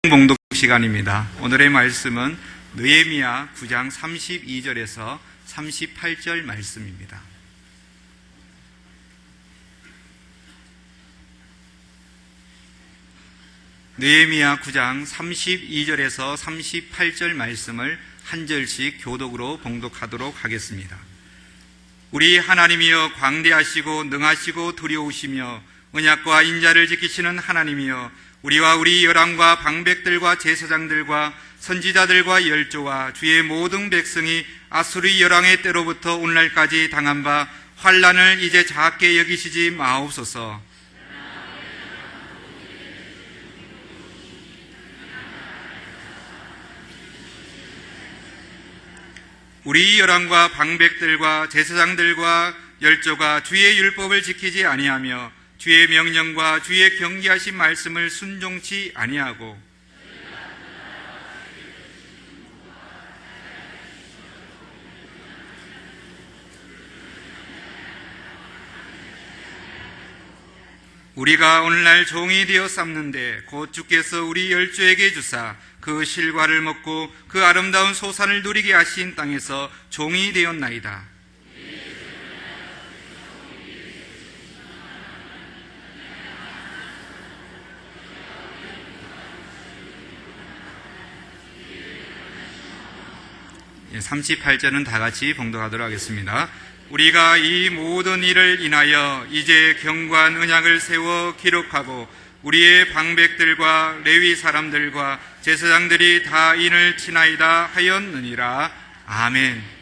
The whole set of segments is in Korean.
봉독 시간입니다. 오늘의 말씀은 느헤미야 9장 32절에서 38절 말씀입니다. 느헤미야 9장 32절에서 38절 말씀을 한 절씩 교독으로 봉독하도록 하겠습니다. 우리 하나님이여, 광대하시고 능하시고 두려우시며 언약과 인자를 지키시는 하나님이여, 우리와 우리 열왕과 방백들과 제사장들과 선지자들과 열조와 주의 모든 백성이 아수르 열왕의 때로부터 오늘날까지 당한 바 환난을 이제 작게 여기시지 마옵소서. 우리 열왕과 방백들과 제사장들과 열조가 주의 율법을 지키지 아니하며 주의 명령과 주의 경계하신 말씀을 순종치 아니하고 우리가 오늘날 종이 되어 삼는데 곧 주께서 우리 열조에게 주사 그 실과를 먹고 그 아름다운 소산을 누리게 하신 땅에서 종이 되었나이다. 예, 38절은 다 같이 봉독하도록 하겠습니다. 우리가 이 모든 일을 인하여 이제 경고한 언약을 세워 기록하고 우리의 방백들과 레위 사람들과 제사장들이 다 인을 치나이다 하였느니라. 아멘.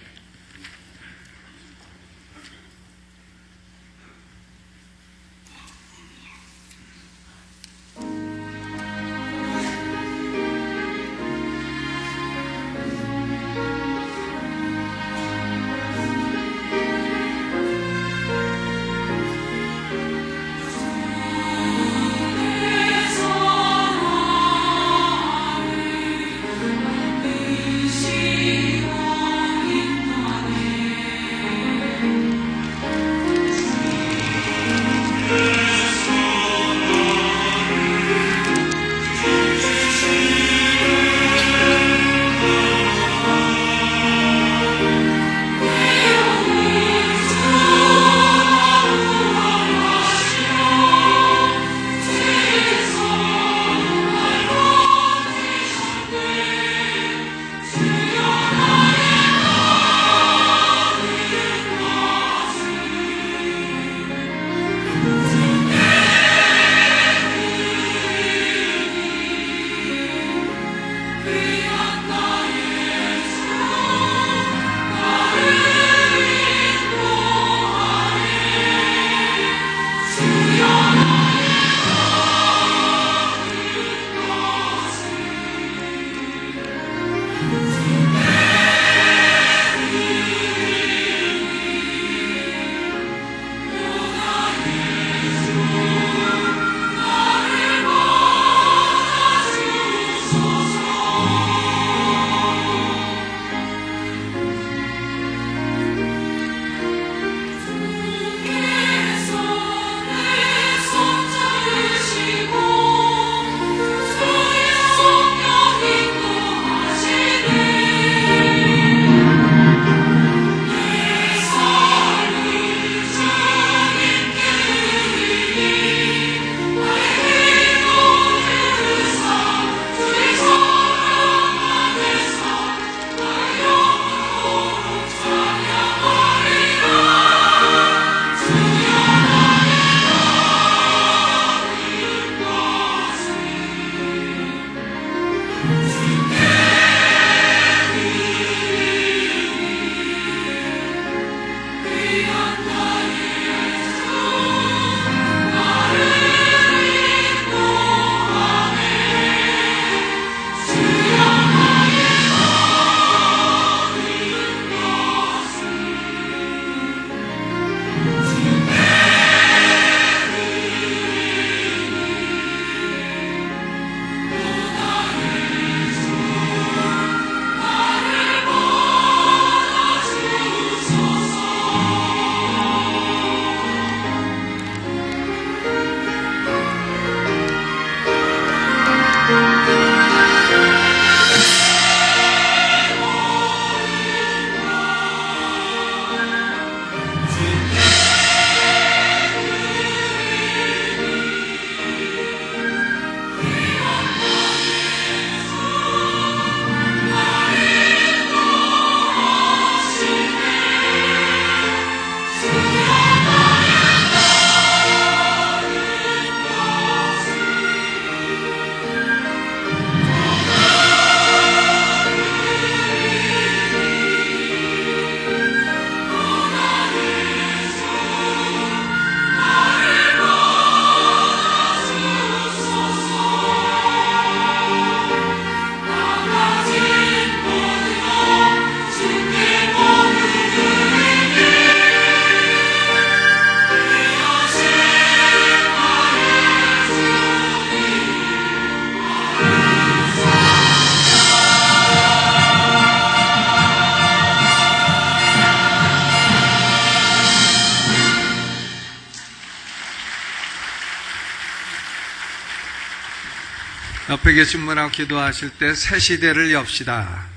옆에 계신 분하고 기도하실 때 새 시대를 엽시다.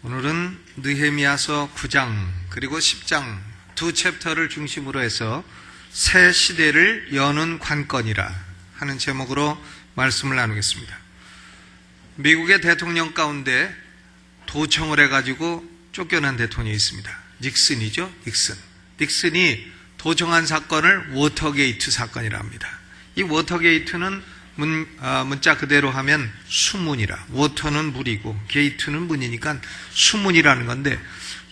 오늘은 느헤미야서 9장 그리고 10장 두 챕터를 중심으로 해서 새 시대를 여는 관건이라 하는 제목으로 말씀을 나누겠습니다. 미국의 대통령 가운데 도청을 해가지고 쫓겨난 대통령이 있습니다. 닉슨이죠. 닉슨이 도청한 사건을 워터게이트 사건이라 합니다. 이 워터게이트는 문자 그대로 하면 수문이라, 워터는 물이고 게이트는 문이니까 수문이라는 건데,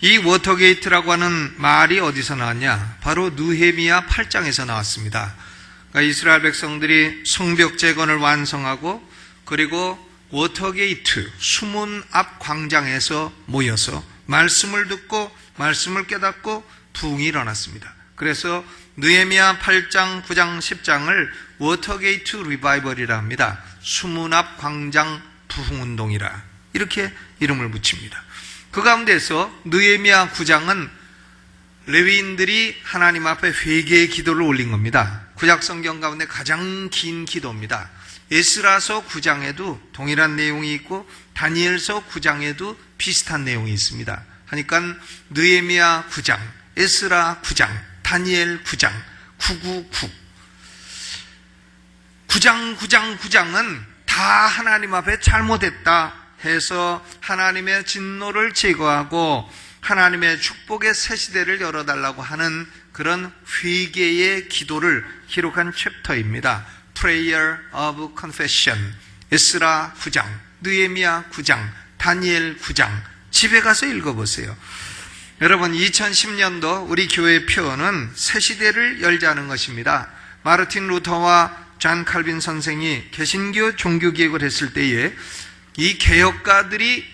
이 워터게이트라고 하는 말이 어디서 나왔냐? 바로 느헤미야 8장에서 나왔습니다. 그러니까 이스라엘 백성들이 성벽 재건을 완성하고 그리고 워터게이트 수문 앞 광장에서 모여서 말씀을 듣고 말씀을 깨닫고 부흥이 일어났습니다. 그래서 느헤미야 8장, 9장, 10장을 워터게이트 리바이벌이라 합니다. 수문 앞 광장 부흥운동이라 이렇게 이름을 붙입니다. 그 가운데서 느헤미야 9장은 레위인들이 하나님 앞에 회개의 기도를 올린 겁니다. 구약성경 가운데 가장 긴 기도입니다. 에스라서 9장에도 동일한 내용이 있고 다니엘서 9장에도 비슷한 내용이 있습니다. 하니까 느헤미야 9장, 에스라 9장, 다니엘 9장, 999 9장은 다 하나님 앞에 잘못했다 해서 하나님의 진노를 제거하고 하나님의 축복의 새 시대를 열어달라고 하는 그런 회개의 기도를 기록한 챕터입니다. Prayer of Confession, 에스라 9장, 느헤미야 9장, 다니엘 9장. 집에 가서 읽어보세요. 여러분, 2010년도 우리 교회의 표어는 새 시대를 열자는 것입니다. 마르틴 루터와 존 칼빈 선생이 개신교 종교개혁을 했을 때에 이 개혁가들이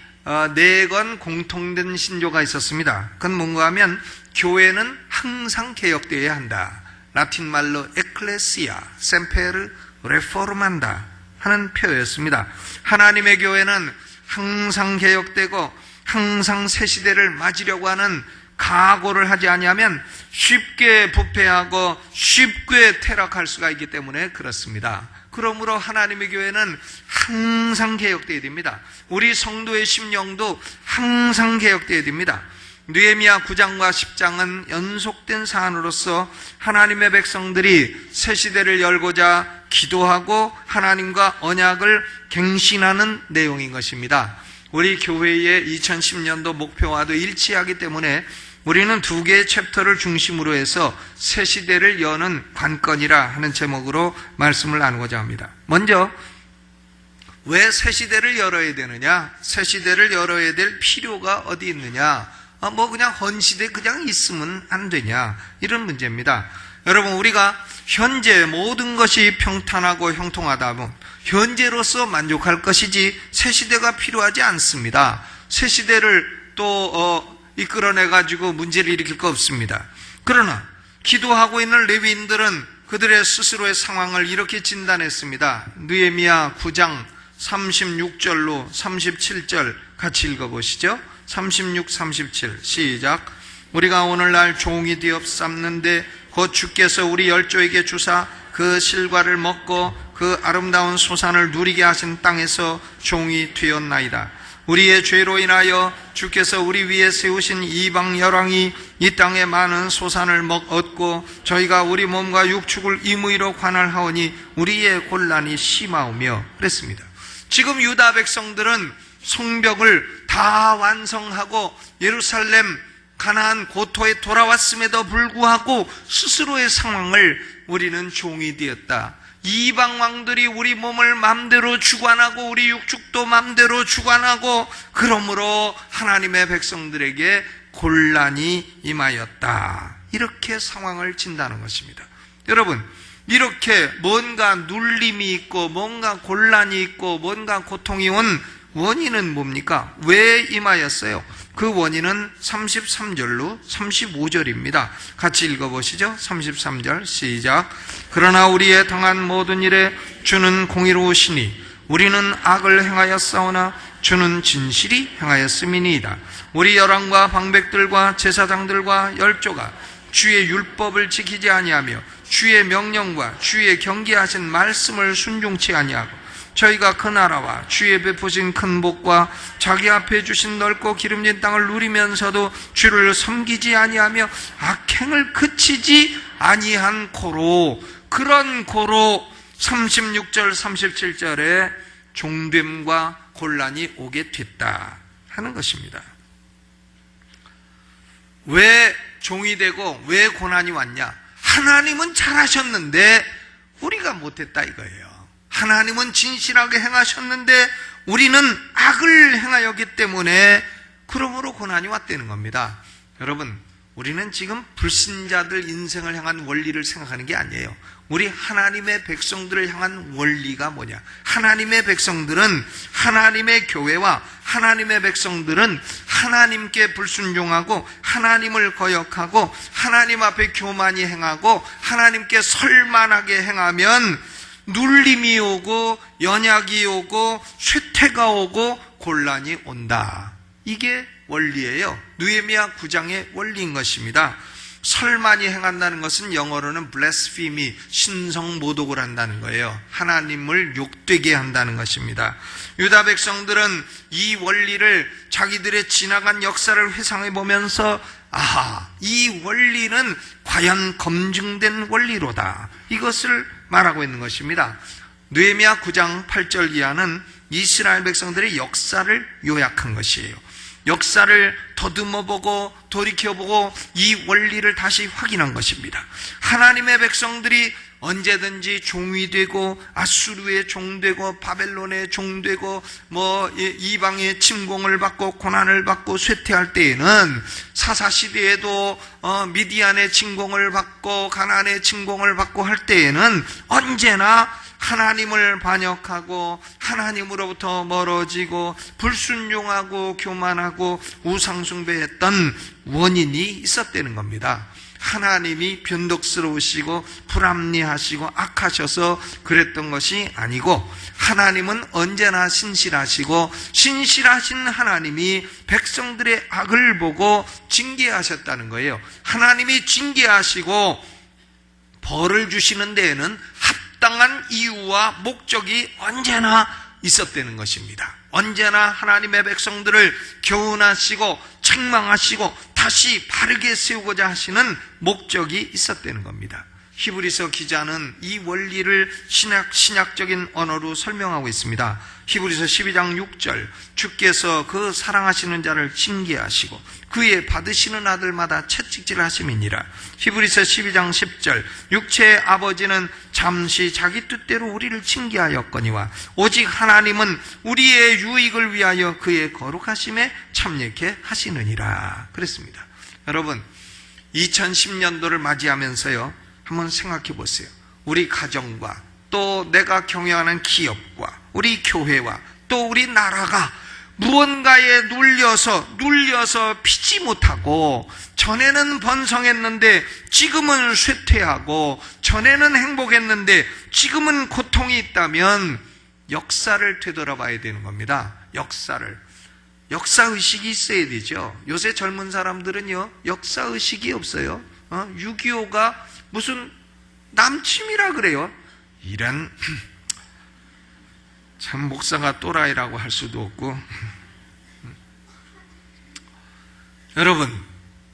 내건 공통된 신조가 있었습니다. 그건 뭔가 하면 교회는 항상 개혁되어야 한다. 라틴 말로 에클레시아, 셈페르, 레포르만다 하는 표현이었습니다. 하나님의 교회는 항상 개혁되고 항상 새 시대를 맞으려고 하는 각오를 하지 아니하면 쉽게 부패하고 쉽게 퇴락할 수가 있기 때문에 그렇습니다. 그러므로 하나님의 교회는 항상 개혁되어야 됩니다. 우리 성도의 심령도 항상 개혁되어야 됩니다. 느헤미야 9장과 10장은 연속된 사안으로서 하나님의 백성들이 새 시대를 열고자 기도하고 하나님과 언약을 갱신하는 내용인 것입니다. 우리 교회의 2010년도 목표와도 일치하기 때문에 우리는 두 개의 챕터를 중심으로 해서 새 시대를 여는 관건이라 하는 제목으로 말씀을 나누고자 합니다. 먼저 왜 새 시대를 열어야 되느냐? 새 시대를 열어야 될 필요가 어디 있느냐? 그냥 헌시대 그냥 있으면 안 되냐? 이런 문제입니다. 여러분, 우리가 현재 모든 것이 평탄하고 형통하다면 현재로서 만족할 것이지 새 시대가 필요하지 않습니다. 새 시대를 또 이끌어내가지고 문제를 일으킬 거 없습니다. 그러나 기도하고 있는 레위인들은 그들의 스스로의 상황을 이렇게 진단했습니다. 느헤미야 9장 36절로 37절 같이 읽어보시죠. 36, 37 시작. 우리가 오늘날 종이 되었삼는데 곧 주께서 우리 열조에게 주사 그 실과를 먹고 그 아름다운 소산을 누리게 하신 땅에서 종이 되었나이다. 우리의 죄로 인하여 주께서 우리 위에 세우신 이방 열왕이 이 땅에 많은 소산을 얻고 저희가 우리 몸과 육축을 임의로 관할하오니 우리의 곤란이 심하오며 그랬습니다. 지금 유다 백성들은 성벽을 다 완성하고 예루살렘 가나안 고토에 돌아왔음에도 불구하고 스스로의 상황을 우리는 종이 되었다. 이방 왕들이 우리 몸을 맘대로 주관하고 우리 육축도 맘대로 주관하고 그러므로 하나님의 백성들에게 곤란이 임하였다. 이렇게 상황을 진다는 것입니다. 여러분, 이렇게 뭔가 눌림이 있고 뭔가 곤란이 있고 뭔가 고통이 온 원인은 뭡니까? 왜 임하였어요? 그 원인은 33절로 35절입니다. 같이 읽어보시죠. 33절 시작. 그러나 우리의 당한 모든 일에 주는 공의로우시니 우리는 악을 행하였사오나 주는 진실이 행하였음이니이다. 우리 열왕과 방백들과 제사장들과 열조가 주의 율법을 지키지 아니하며 주의 명령과 주의 경계하신 말씀을 순종치 아니하고 저희가 그 나라와 주의 베푸신 큰 복과 자기 앞에 주신 넓고 기름진 땅을 누리면서도 주를 섬기지 아니하며 악행을 그치지 아니한 고로, 그런 고로 36절 37절에 종됨과 곤란이 오게 됐다 하는 것입니다. 왜 종이 되고 왜 고난이 왔냐? 하나님은 잘하셨는데 우리가 못했다 이거예요. 하나님은 진실하게 행하셨는데 우리는 악을 행하였기 때문에 그러므로 고난이 왔다는 겁니다. 여러분, 우리는 지금 불신자들 인생을 향한 원리를 생각하는 게 아니에요. 우리 하나님의 백성들을 향한 원리가 뭐냐? 하나님의 백성들은, 하나님의 교회와 하나님의 백성들은 하나님께 불순종하고 하나님을 거역하고 하나님 앞에 교만히 행하고 하나님께 설만하게 행하면 눌림이 오고 연약이 오고 쇠퇴가 오고 곤란이 온다. 이게 원리예요. 느헤미야 9장의 원리인 것입니다. 설만이 행한다는 것은 영어로는 blasphemy, 신성 모독을 한다는 거예요. 하나님을 욕되게 한다는 것입니다. 유다 백성들은 이 원리를 자기들의 지나간 역사를 회상해 보면서 아하, 이 원리는 과연 검증된 원리로다, 이것을 말하고 있는 것입니다. 느헤미야 9장 8절 이하는 이스라엘 백성들의 역사를 요약한 것이에요. 역사를 더듬어보고 돌이켜보고 이 원리를 다시 확인한 것입니다. 하나님의 백성들이 언제든지 종이 되고 아수르의 종되고 바벨론의 종되고 이방의 침공을 받고 고난을 받고 쇠퇴할 때에는 사사시대에도 미디안의 침공을 받고 가나안의 침공을 받고 할 때에는 언제나 하나님을 반역하고 하나님으로부터 멀어지고 불순종하고 교만하고 우상숭배했던 원인이 있었다는 겁니다. 하나님이 변덕스러우시고 불합리하시고 악하셔서 그랬던 것이 아니고 하나님은 언제나 신실하시고 신실하신 하나님이 백성들의 악을 보고 징계하셨다는 거예요. 하나님이 징계하시고 벌을 주시는 데에는 합당한 이유와 목적이 언제나 있었다는 것입니다. 언제나 하나님의 백성들을 교훈하시고 책망하시고 다시 바르게 세우고자 하시는 목적이 있었다는 겁니다. 히브리서 기자는 이 원리를 신약적인 언어로 설명하고 있습니다. 히브리서 12장 6절, 주께서 그 사랑하시는 자를 징계하시고 그의 받으시는 아들마다 채찍질하심이니라. 히브리서 12장 10절, 육체의 아버지는 잠시 자기 뜻대로 우리를 징계하였거니와 오직 하나님은 우리의 유익을 위하여 그의 거룩하심에 참여케 하시느니라 그랬습니다. 여러분, 2010년도를 맞이하면서요, 한번 생각해 보세요. 우리 가정과 또 내가 경영하는 기업과 우리 교회와 또 우리 나라가 무언가에 눌려서 피지 못하고, 전에는 번성했는데 지금은 쇠퇴하고, 전에는 행복했는데 지금은 고통이 있다면 역사를 되돌아봐야 되는 겁니다. 역사의식이 있어야 되죠. 요새 젊은 사람들은요, 역사의식이 없어요. 6.25가 무슨 남침이라 그래요. 이런 참, 목사가 또라이라고 할 수도 없고. 여러분,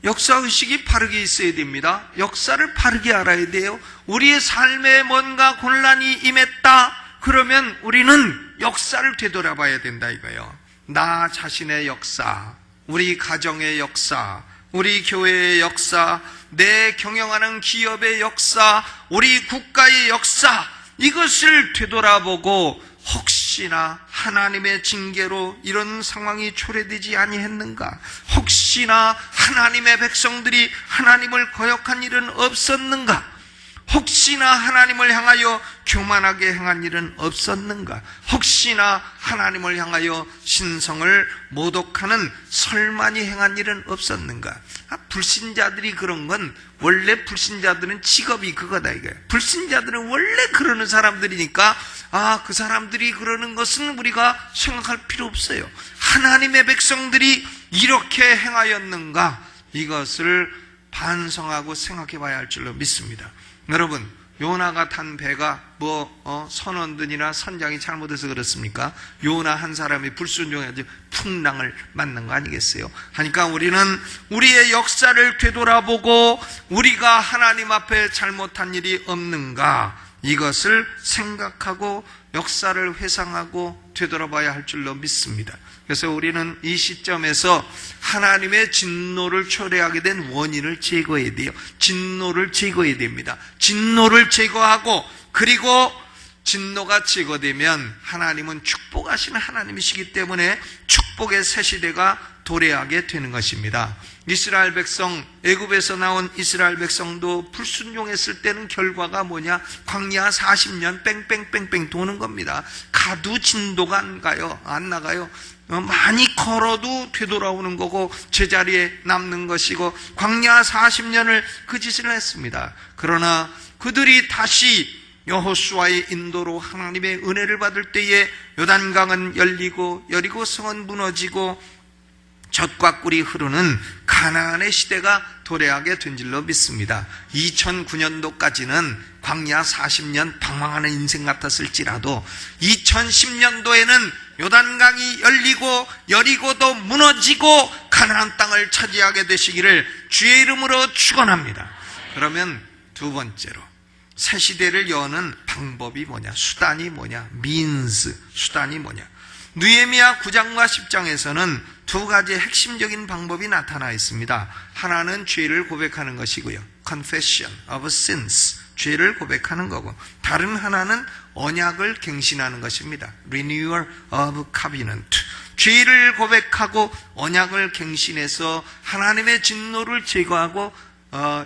역사의식이 바르게 있어야 됩니다. 역사를 바르게 알아야 돼요. 우리의 삶에 뭔가 곤란이 임했다 그러면 우리는 역사를 되돌아봐야 된다 이거예요. 나 자신의 역사, 우리 가정의 역사, 우리 교회의 역사, 내 경영하는 기업의 역사, 우리 국가의 역사, 이것을 되돌아보고 혹시나 하나님의 징계로 이런 상황이 초래되지 아니했는가? 혹시나 하나님의 백성들이 하나님을 거역한 일은 없었는가? 혹시나 하나님을 향하여 교만하게 행한 일은 없었는가? 혹시나 하나님을 향하여 신성을 모독하는 설만이 행한 일은 없었는가? 불신자들이 그런 건, 원래 불신자들은 직업이 그거다 이거예요. 불신자들은 원래 그러는 사람들이니까 그 사람들이 그러는 것은 우리가 생각할 필요 없어요. 하나님의 백성들이 이렇게 행하였는가? 이것을 반성하고 생각해 봐야 할 줄로 믿습니다. 여러분, 요나가 탄 배가 선원들이나 선장이 잘못해서 그렇습니까? 요나 한 사람이 불순종해서 풍랑을 맞는 거 아니겠어요? 하니까 우리는 우리의 역사를 되돌아보고 우리가 하나님 앞에 잘못한 일이 없는가, 이것을 생각하고 역사를 회상하고 되돌아봐야 할 줄로 믿습니다. 그래서 우리는 이 시점에서 하나님의 진노를 초래하게 된 원인을 제거해야 돼요. 진노를 제거해야 됩니다. 진노를 제거하고, 그리고 진노가 제거되면 하나님은 축복하시는 하나님이시기 때문에 축복의 새 시대가 도래하게 되는 것입니다. 이스라엘 백성, 애굽에서 나온 이스라엘 백성도 불순종했을 때는 결과가 뭐냐? 광야 40년 뺑뺑뺑뺑 도는 겁니다. 가도 진도가 안 나가요. 많이 걸어도 되돌아오는 거고 제자리에 남는 것이고, 광야 40년을 그 짓을 했습니다. 그러나 그들이 다시 여호수아의 인도로 하나님의 은혜를 받을 때에 요단강은 열리고 여리고성은 무너지고 젖과 꿀이 흐르는 가나안의 시대가 도래하게 된 줄로 믿습니다. 2009년도까지는 광야 40년 방황하는 인생 같았을지라도 2010년도에는 요단강이 열리고 여리고도 무너지고 가나안 땅을 차지하게 되시기를 주의 이름으로 축원합니다. 그러면 두 번째로, 새 시대를 여는 방법이 뭐냐? 수단이 뭐냐? 수단이 뭐냐? 느헤미야 9장과 10장에서는 두 가지 핵심적인 방법이 나타나 있습니다. 하나는 죄를 고백하는 것이고요. Confession of sins, 죄를 고백하는 거고, 다른 하나는 언약을 갱신하는 것입니다. Renewal of covenant, 죄를 고백하고 언약을 갱신해서 하나님의 진노를 제거하고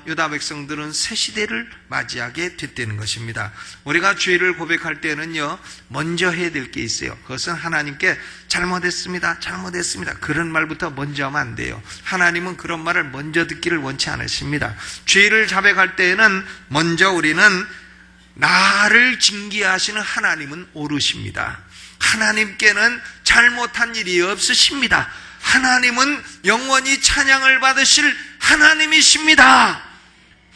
유다 백성들은 새 시대를 맞이하게 됐다는 것입니다. 우리가 죄를 고백할 때는요, 먼저 해야 될 게 있어요. 그것은 하나님께 잘못했습니다, 그런 말부터 먼저 하면 안 돼요. 하나님은 그런 말을 먼저 듣기를 원치 않으십니다. 죄를 자백할 때에는 먼저 우리는 나를 징계하시는 하나님은 오르십니다. 하나님께는 잘못한 일이 없으십니다. 하나님은 영원히 찬양을 받으실 하나님이십니다.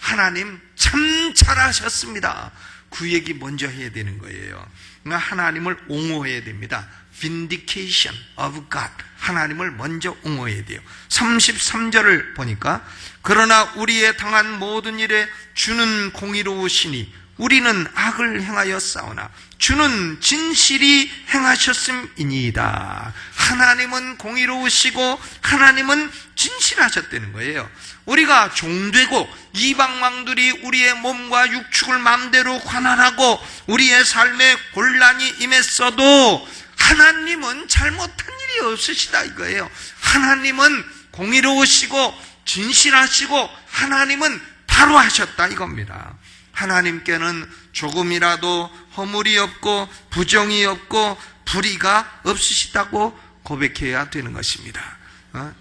하나님 참 잘하셨습니다. 그 얘기 먼저 해야 되는 거예요. 그러니까 하나님을 옹호해야 됩니다. Vindication of God, 하나님을 먼저 옹호해야 돼요. 33절을 보니까, 그러나 우리의 당한 모든 일에 주는 공의로우시니 우리는 악을 행하여 싸우나 주는 진실이 행하셨음이니이다. 하나님은 공의로우시고 하나님은 진실하셨다는 거예요. 우리가 종되고 이방 왕들이 우리의 몸과 육축을 마음대로 관할하고 우리의 삶에 곤란이 임했어도 하나님은 잘못한 일이 없으시다 이거예요. 하나님은 공의로우시고 진실하시고 하나님은 바로 하셨다 이겁니다. 하나님께는 조금이라도 허물이 없고 부정이 없고 불의가 없으시다고 고백해야 되는 것입니다.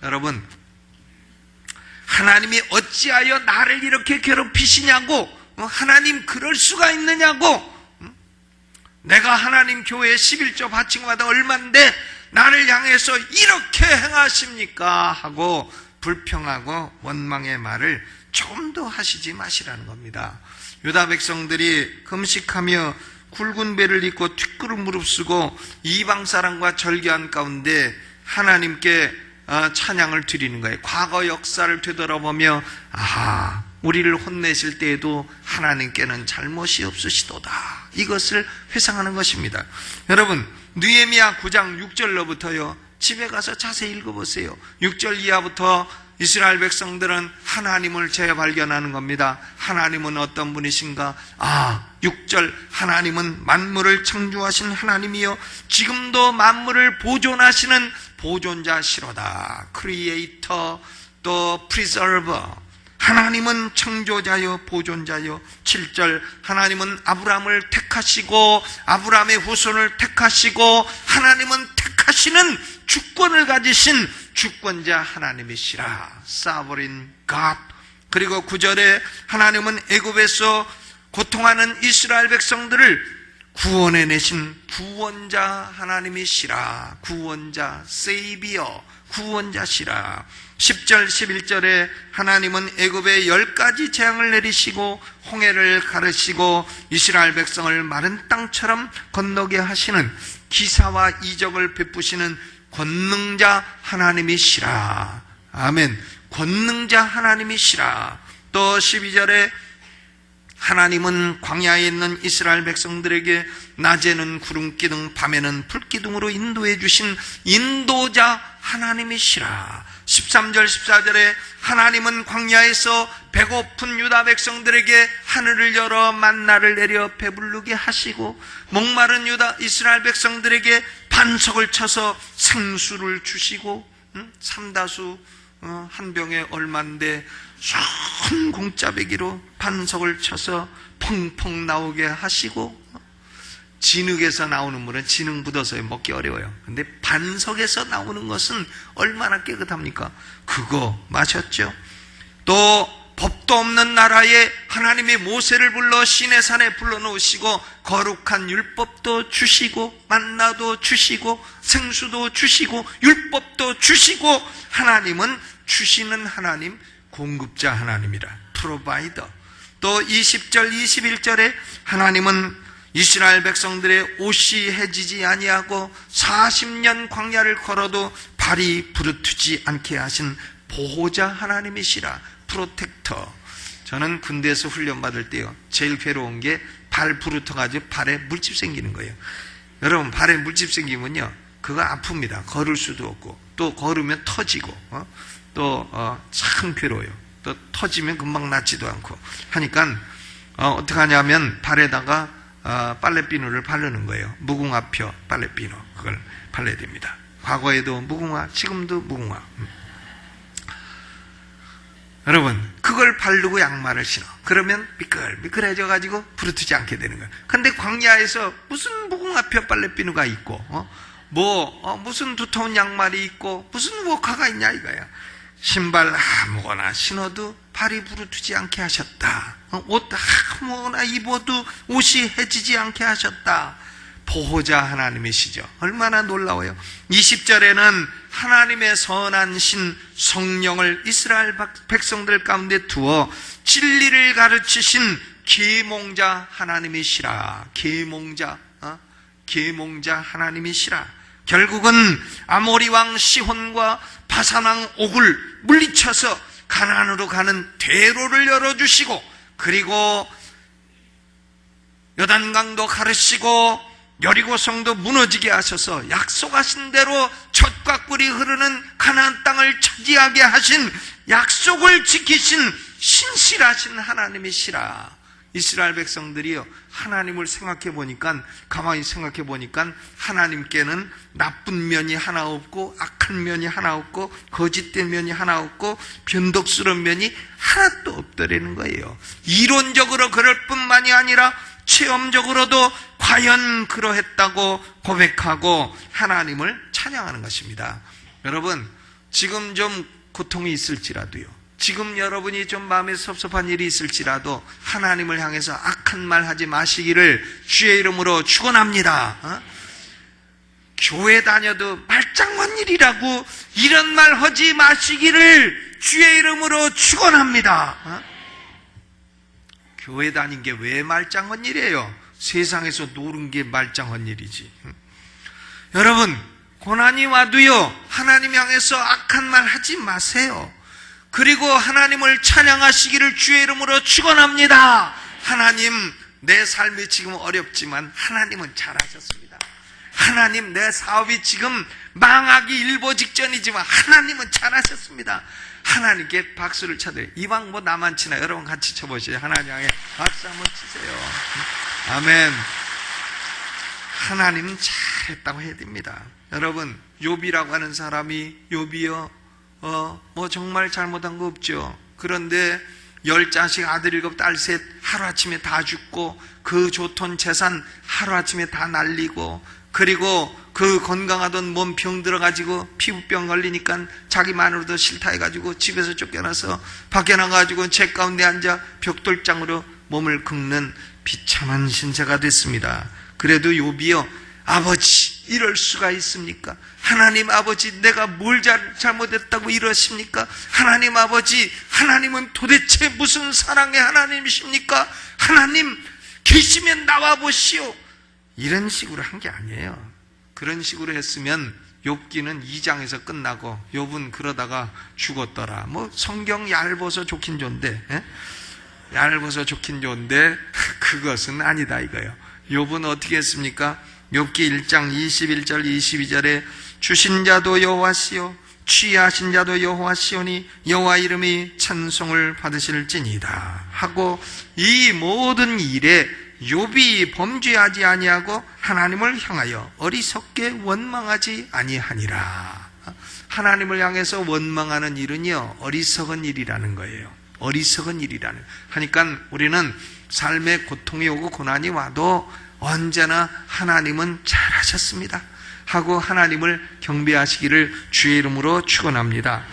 여러분, 하나님이 어찌하여 나를 이렇게 괴롭히시냐고, 하나님 그럴 수가 있느냐고, 내가 하나님 교회에 11조 바친마다 얼만데 나를 향해서 이렇게 행하십니까 하고 불평하고 원망의 말을 조금 더 하시지 마시라는 겁니다. 유다 백성들이 금식하며 굵은 배를 입고 뒷구름 무릅쓰고 이방 사람과 절개한 가운데 하나님께 찬양을 드리는 거예요. 과거 역사를 되돌아보며 우리를 혼내실 때에도 하나님께는 잘못이 없으시도다, 이것을 회상하는 것입니다. 여러분, 느헤미야 9장 6절로부터요 집에 가서 자세히 읽어보세요. 6절 이하부터 이스라엘 백성들은 하나님을 재발견하는 겁니다. 하나님은 어떤 분이신가? 6절, 하나님은 만물을 창조하신 하나님이요 지금도 만물을 보존하시는 보존자시로다. 크리에이터, 또 프리저버. 하나님은 창조자요 보존자요. 7절, 하나님은 아브라함을 택하시고 아브라함의 후손을 택하시고 하나님은 택하시는 주권을 가지신 주권자 하나님이시라. Sovereign God. 그리고 9절에 하나님은 애굽에서 고통하는 이스라엘 백성들을 구원해내신 구원자 하나님이시라. 구원자, 세이비어, 구원자시라. 10절 11절에 하나님은 애굽에 10가지 재앙을 내리시고 홍해를 가르시고 이스라엘 백성을 마른 땅처럼 건너게 하시는 기사와 이적을 베푸시는 권능자 하나님이시라. 아멘. 권능자 하나님이시라. 또 12절에 하나님은 광야에 있는 이스라엘 백성들에게 낮에는 구름기둥, 밤에는 불기둥으로 인도해 주신 인도자 하나님이시라. 13절 14절에 하나님은 광야에서 배고픈 유다 백성들에게 하늘을 열어 만나를 내려 배부르게 하시고 목마른 유다 이스라엘 백성들에게 반석을 쳐서 생수를 주시고 삼다수 한 병에 얼만데 큰 공짜배기로 반석을 쳐서 펑펑 나오게 하시고, 진흙에서 나오는 물은 진흙 묻어서 먹기 어려워요. 근데 반석에서 나오는 것은 얼마나 깨끗합니까? 그거 마셨죠. 또 법도 없는 나라에 하나님이 모세를 불러 시내산에 불러놓으시고 거룩한 율법도 주시고 만나도 주시고 생수도 주시고 율법도 주시고, 하나님은 주시는 하나님, 공급자 하나님이라. 프로바이더. 또 20절 21절에 하나님은 이스라엘 백성들의 옷이 해지지 아니하고 40년 광야를 걸어도 발이 부르트지 않게 하신 보호자 하나님이시라. 프로텍터. 저는 군대에서 훈련받을 때요, 제일 괴로운 게 발 부르터가지고 발에 물집 생기는 거예요. 여러분, 발에 물집 생기면요, 그거 아픕니다. 걸을 수도 없고, 또 걸으면 터지고, 참 괴로워요. 또 터지면 금방 낫지도 않고 하니까 어떻게 하냐면 발에다가 빨래비누를 바르는 거예요. 무궁화표 빨래비누, 그걸 발라야 됩니다. 과거에도 무궁화, 지금도 무궁화. 여러분, 그걸 바르고 양말을 신어. 그러면 미끌미끌해져 가지고 부르트지 않게 되는 거예요. 근데 광야에서 무슨 무궁화표 빨래비누가 있고 무슨 두터운 양말이 있고 무슨 워카가 있냐 이거야. 신발 아무거나 신어도 발이 부르트지 않게 하셨다. 옷 아무거나 입어도 옷이 해지지 않게 하셨다. 보호자 하나님이시죠. 얼마나 놀라워요. 20절에는 하나님의 선한 신 성령을 이스라엘 백성들 가운데 두어 진리를 가르치신 계몽자 하나님이시라. 계몽자 하나님이시라. 결국은 아모리 왕 시혼과 바산 왕 옥을 물리쳐서 가나안으로 가는 대로를 열어주시고, 그리고 요단강도 가르시고 여리고성도 무너지게 하셔서 약속하신 대로 젖과 꿀이 흐르는 가나안 땅을 차지하게 하신, 약속을 지키신 신실하신 하나님이시라. 이스라엘 백성들이요, 하나님을 생각해 보니까, 가만히 생각해 보니까 하나님께는 나쁜 면이 하나 없고 악한 면이 하나 없고 거짓된 면이 하나 없고 변덕스러운 면이 하나도 없더라는 거예요. 이론적으로 그럴 뿐만이 아니라 체험적으로도 과연 그러했다고 고백하고 하나님을 찬양하는 것입니다. 여러분, 지금 좀 고통이 있을지라도요, 지금 여러분이 좀 마음에 섭섭한 일이 있을지라도 하나님을 향해서 악한 말 하지 마시기를 주의 이름으로 축원합니다. 교회 다녀도 말짱언일이라고 이런 말 하지 마시기를 주의 이름으로 축원합니다. 교회 다닌 게 왜 말짱언일이에요? 세상에서 노는 게 말짱언일이지. 여러분, 고난이 와도요, 하나님 향해서 악한 말 하지 마세요. 그리고 하나님을 찬양하시기를 주의 이름으로 축원합니다. 하나님, 내 삶이 지금 어렵지만 하나님은 잘하셨습니다. 하나님, 내 사업이 지금 망하기 일보 직전이지만 하나님은 잘하셨습니다. 하나님께 박수를 쳐드려요. 이왕 나만 치나 여러분 같이 쳐보시죠. 하나님 향해 박수 한번 치세요. 아멘. 하나님은 잘했다고 해야 됩니다. 여러분, 욥이라고 하는 사람이, 욥이요, 정말 잘못한 거 없죠. 그런데 10자식 아들 7 딸 3 하루아침에 다 죽고, 그 좋던 재산 하루아침에 다 날리고, 그리고 그 건강하던 몸 병 들어가지고 피부병 걸리니까 자기 마누라도 싫다 해가지고 집에서 쫓겨나서 밖에 나가가지고 제 가운데 앉아 벽돌장으로 몸을 긁는 비참한 신세가 됐습니다. 그래도 욥이요, 아버지, 이럴 수가 있습니까? 하나님 아버지, 내가 뭘 잘못했다고 이러십니까? 하나님 아버지, 하나님은 도대체 무슨 사랑의 하나님이십니까? 하나님 계시면 나와보시오. 이런 식으로 한 게 아니에요. 그런 식으로 했으면 욥기는 2장에서 끝나고 욥은 그러다가 죽었더라. 뭐 성경 얇아서 좋긴 좋은데, 얇아서 좋긴 좋은데 그것은 아니다 이거예요. 욥은 어떻게 했습니까? 욥기 1장 21절 22절에 주신 자도 여호와시요 취하신 자도 여호와시오니 여호와 이름이 찬송을 받으실지니이다 하고, 이 모든 일에 욥이 범죄하지 아니하고 하나님을 향하여 어리석게 원망하지 아니하니라. 하나님을 향해서 원망하는 일은요, 어리석은 일이라는 거예요. 어리석은 일이라는. 하니까 우리는 삶에 고통이 오고 고난이 와도 언제나 하나님은 잘하셨습니다 하고 하나님을 경배하시기를 주의 이름으로 축원합니다.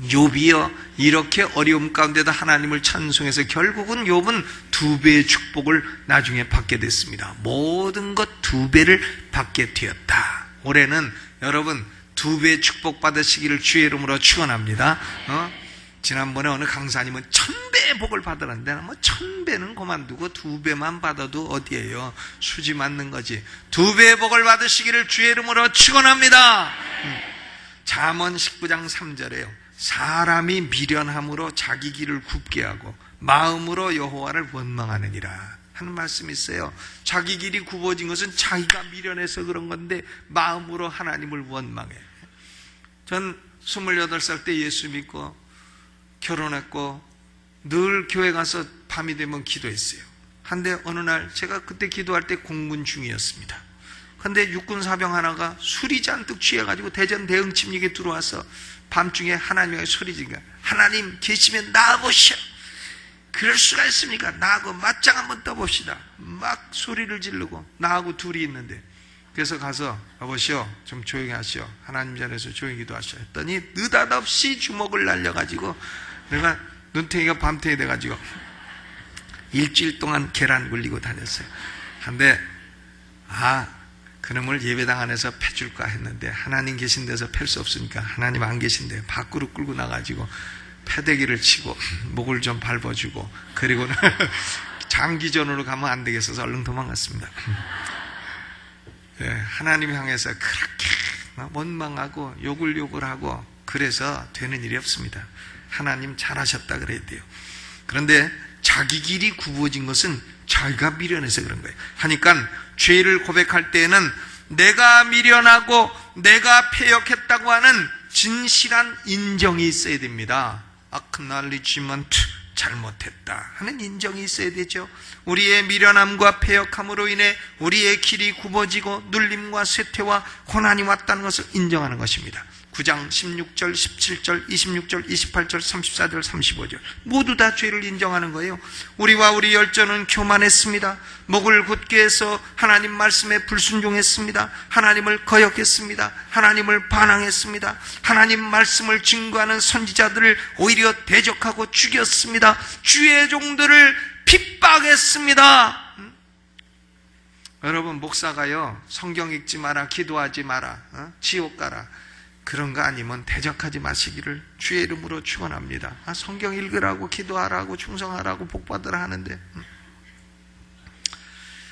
욥이요, 이렇게 어려움 가운데도 하나님을 찬송해서 결국은 욥은 2배의 축복을 나중에 받게 됐습니다. 모든 것 2배를 받게 되었다. 올해는 여러분 2배의 축복 받으시기를 주의 이름으로 축원합니다. 지난번에 어느 강사님은 1000배의 복을 받으는데, 뭐 1000배는 그만두고 2배만 받아도 어디예요? 수지 맞는 거지. 2배의 복을 받으시기를 주의 이름으로 축원합니다. 잠언 19장 3절에요. 사람이 미련함으로 자기 길을 굽게 하고 마음으로 여호와를 원망하느니라 하는 말씀이 있어요. 자기 길이 굽어진 것은 자기가 미련해서 그런 건데 마음으로 하나님을 원망해. 전 28살 때 예수 믿고 결혼했고 늘 교회 가서 밤이 되면 기도했어요. 한데 어느 날 제가 그때 기도할 때 공군 중이었습니다. 근데 육군 사병 하나가 술이 잔뜩 취해가지고 대전 대응 침략에 들어와서 밤중에 하나님의 소리 지르니까, 하나님 계시면 나와보시오. 그럴 수가 있습니까? 나하고 맞짱 한번 떠봅시다. 막 소리를 지르고 나하고 둘이 있는데, 그래서 가서 여보시오, 좀 조용히 하시오. 하나님 자리에서 조용히 기도하시오 했더니 느닷없이 주먹을 날려가지고 내가 눈탱이가 밤탱이 돼가지고 일주일 동안 계란 굴리고 다녔어요. 한데 그놈을 예배당 안에서 패줄까 했는데 하나님 계신 데서 팰 수 없으니까 하나님 안 계신데 밖으로 끌고 나가지고 패대기를 치고 목을 좀 밟아주고, 그리고는 장기전으로 가면 안 되겠어서 얼른 도망갔습니다. 하나님 향해서 그렇게 원망하고 욕을 하고 그래서 되는 일이 없습니다. 하나님 잘하셨다 그래야 돼요. 그런데 자기 길이 굽어진 것은 자기가 미련해서 그런 거예요. 하니까 죄를 고백할 때에는 내가 미련하고 내가 패역했다고 하는 진실한 인정이 있어야 됩니다. acknowledgement, 잘못했다 하는 인정이 있어야 되죠. 우리의 미련함과 패역함으로 인해 우리의 길이 굽어지고 눌림과 쇠퇴와 고난이 왔다는 것을 인정하는 것입니다. 9장 16절, 17절, 26절, 28절, 34절, 35절 모두 다 죄를 인정하는 거예요. 우리와 우리 열조는 교만했습니다. 목을 굳게 해서 하나님 말씀에 불순종했습니다. 하나님을 거역했습니다. 하나님을 반항했습니다. 하나님 말씀을 증거하는 선지자들을 오히려 대적하고 죽였습니다. 주의 종들을 핍박했습니다. 여러분, 목사가요, 성경 읽지 마라, 기도하지 마라, 지옥 가라, 그런 거 아니면 대적하지 마시기를 주의 이름으로 축원합니다. 성경 읽으라고, 기도하라고, 충성하라고, 복받으라 하는데,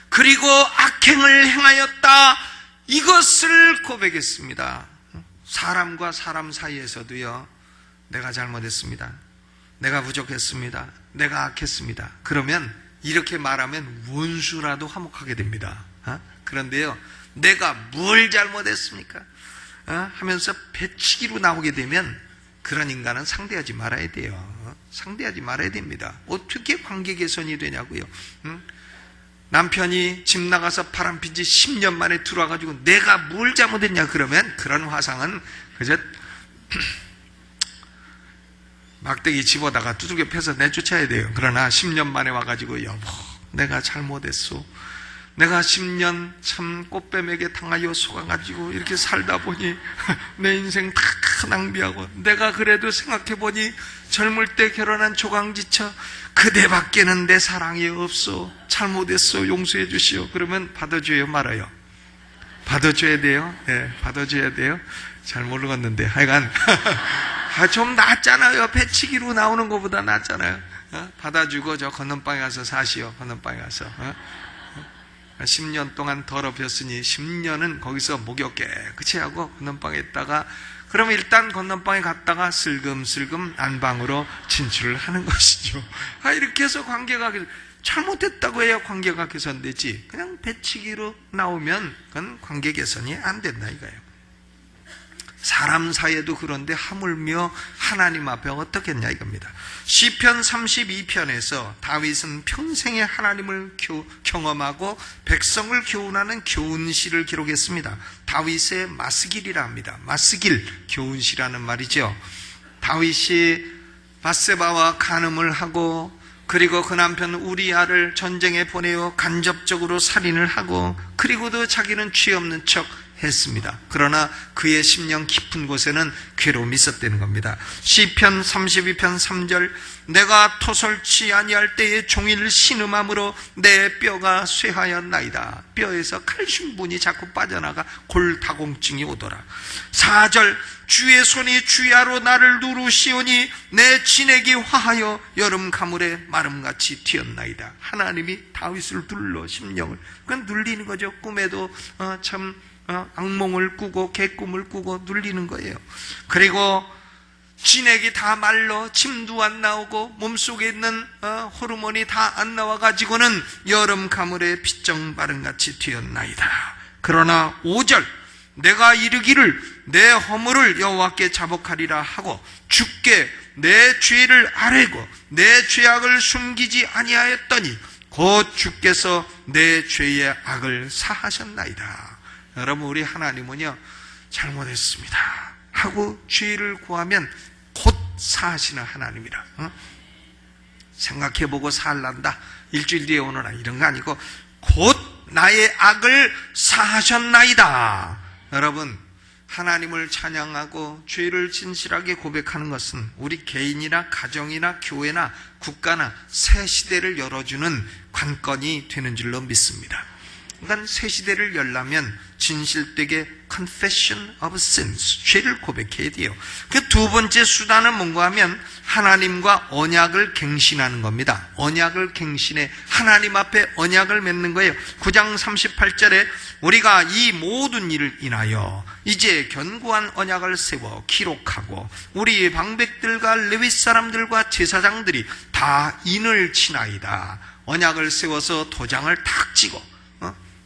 그리고 악행을 행하였다, 이것을 고백했습니다. 사람과 사람 사이에서도요, 내가 잘못했습니다, 내가 부족했습니다, 내가 악했습니다. 그러면 이렇게 말하면 원수라도 화목하게 됩니다. 그런데요, 내가 뭘 잘못했습니까? 하면서 배치기로 나오게 되면 그런 인간은 상대하지 말아야 돼요. 상대하지 말아야 됩니다. 어떻게 관계 개선이 되냐고요. 남편이 집 나가서 바람핀 지 10년 만에 들어와가지고 내가 뭘 잘못했냐 그러면 그런 화상은 그저 막대기 집어다가 두들겨 패서 내쫓아야 돼요. 그러나 10년 만에 와가지고 여보, 내가 잘못했어, 내가 10년 참 꽃뱀에게 당하여 속아가지고 이렇게 살다 보니 내 인생 다 낭비하고, 내가 그래도 생각해보니 젊을 때 결혼한 조강지처 그대밖에는 내 사랑이 없소. 잘못했어. 용서해 주시오. 그러면 받아줘요, 말아요? 받아줘야 돼요. 네, 받아줘야 돼요. 잘 모르겠는데 하여간 좀 낫잖아요. 배치기로 나오는 것보다 낫잖아요. 받아주고 저 건넌방에 가서 사시오. 건넌방에 가서 10년 동안 더럽혔으니 10년은 거기서 목욕 깨끗이 하고 건넌방에 있다가, 그러면 일단 건넌방에 갔다가 슬금슬금 안방으로 진출을 하는 것이죠. 이렇게 해서 관계가 잘못했다고 해야 관계가 개선되지, 그냥 배치기로 나오면 그건 관계 개선이 안 된다 이거예요. 사람 사이에도 그런데 하물며 하나님 앞에 어떻겠냐 이겁니다. 시편 32편에서 다윗은 평생에 하나님을 경험하고 백성을 교훈하는 교훈시를 기록했습니다. 다윗의 마스길이라 합니다. 마스길, 교훈시라는 말이죠. 다윗이 밧세바와 간음을 하고, 그리고 그 남편 우리아를 전쟁에 보내어 간접적으로 살인을 하고, 그리고도 자기는 죄 없는 척 했습니다. 그러나 그의 심령 깊은 곳에는 괴로움이 있었다는 겁니다. 시편 32편 3절, 내가 토설치 아니할 때에 종일 신음함으로 내 뼈가 쇠하였나이다. 뼈에서 칼슘분이 자꾸 빠져나가 골다공증이 오더라. 4절, 주의 손이 주야로 나를 누르시오니 내 진액이 화하여 여름 가물에 마름같이 튀었나이다. 하나님이 다윗을 눌러 심령을, 그건 눌리는 거죠. 꿈에도 악몽을 꾸고 개꿈을 꾸고 눌리는 거예요. 그리고 진액이 다 말라 침도 안 나오고 몸속에 있는 호르몬이 다 안 나와가지고는 여름 가물에 핏정바른같이 튀었나이다. 그러나 5절, 내가 이르기를 내 허물을 여호와께 자복하리라 하고 주께 내 죄를 아뢰고 내 죄악을 숨기지 아니하였더니 곧 주께서 내 죄의 악을 사하셨나이다. 여러분, 우리 하나님은요, 잘못했습니다 하고 죄를 구하면 곧 사하시는 하나님이라. 생각해보고 살란다, 일주일 뒤에 오너라, 이런 거 아니고 곧 나의 악을 사하셨나이다. 여러분, 하나님을 찬양하고 죄를 진실하게 고백하는 것은 우리 개인이나 가정이나 교회나 국가나 새 시대를 열어주는 관건이 되는 줄로 믿습니다. 그러니까 새 시대를 열려면 진실되게 confession of sins, 죄를 고백해야 돼요. 그 두 번째 수단은 뭔가 하면 하나님과 언약을 갱신하는 겁니다. 언약을 갱신해 하나님 앞에 언약을 맺는 거예요. 9장 38절에 우리가 이 모든 일을 인하여 이제 견고한 언약을 세워 기록하고 우리 방백들과 레위 사람들과 제사장들이 다 인을 치나이다. 언약을 세워서 도장을 탁 찍어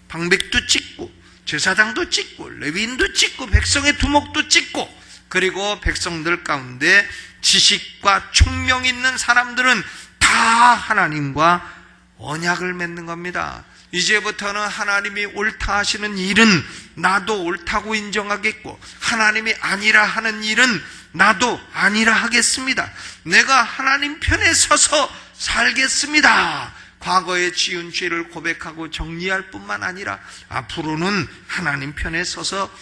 방백도 찍고 제사장도 찍고 레위인도 찍고 백성의 두목도 찍고, 그리고 백성들 가운데 지식과 총명 있는 사람들은 다 하나님과 언약을 맺는 겁니다. 이제부터는 하나님이 옳다 하시는 일은 나도 옳다고 인정하겠고, 하나님이 아니라 하는 일은 나도 아니라 하겠습니다. 내가 하나님 편에 서서 살겠습니다. 과거에 지은 죄를 고백하고 정리할 뿐만 아니라 앞으로는 하나님 편에 서서